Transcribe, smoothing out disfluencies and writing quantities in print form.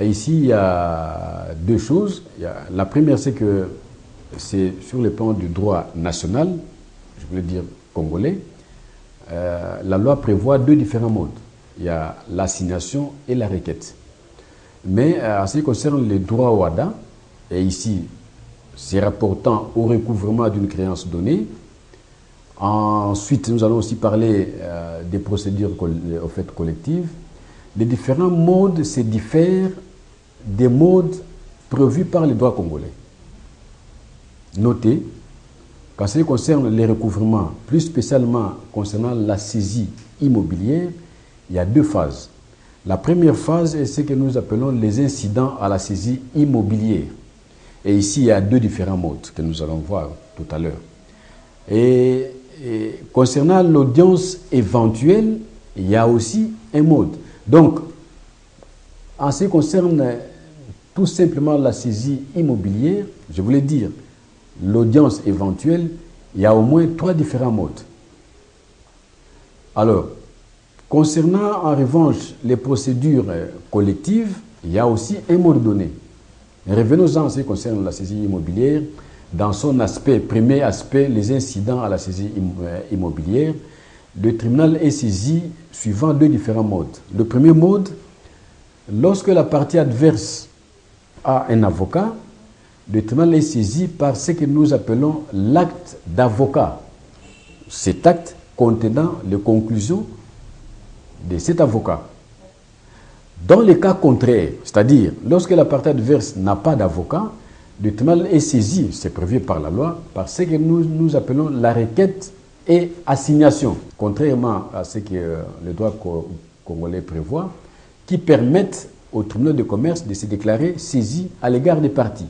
Et ici, il y a deux choses. La première, c'est que c'est sur le plan du droit national, je voulais dire congolais, la loi prévoit deux différents modes. Il y a l'assignation et la requête. Mais en ce qui concerne les droits WADA, et ici, c'est rapportant au recouvrement d'une créance donnée. Ensuite, nous allons aussi parler des procédures au fait collectives. Les différents modes se diffèrent des modes prévus par les droits congolais. Notez qu'en ce qui concerne les recouvrements, plus spécialement concernant la saisie immobilière, il y a deux phases. La première phase est ce que nous appelons les incidents à la saisie immobilière. Et ici, il y a deux différents modes que nous allons voir tout à l'heure. Et concernant l'audience éventuelle, il y a aussi un mode. Donc, en ce qui concerne tout simplement la saisie immobilière, je voulais dire l'audience éventuelle, il y a au moins trois différents modes. Alors, concernant en revanche les procédures collectives, il y a aussi un mode donné. Revenons-en en ce qui concerne la saisie immobilière. Dans son aspect, premier aspect, les incidents à la saisie immobilière, le tribunal est saisi suivant deux différents modes. Le premier mode, lorsque la partie adverse a un avocat, le tribunal est saisi par ce que nous appelons l'acte d'avocat. Cet acte contenant les conclusions de cet avocat. Dans les cas contraires, c'est-à-dire lorsque la partie adverse n'a pas d'avocat, le tribunal est saisi, c'est prévu par la loi, par ce que nous appelons la requête et assignation, contrairement à ce que le droit congolais prévoit, qui permettent au tribunal de commerce de se déclarer saisi à l'égard des parties.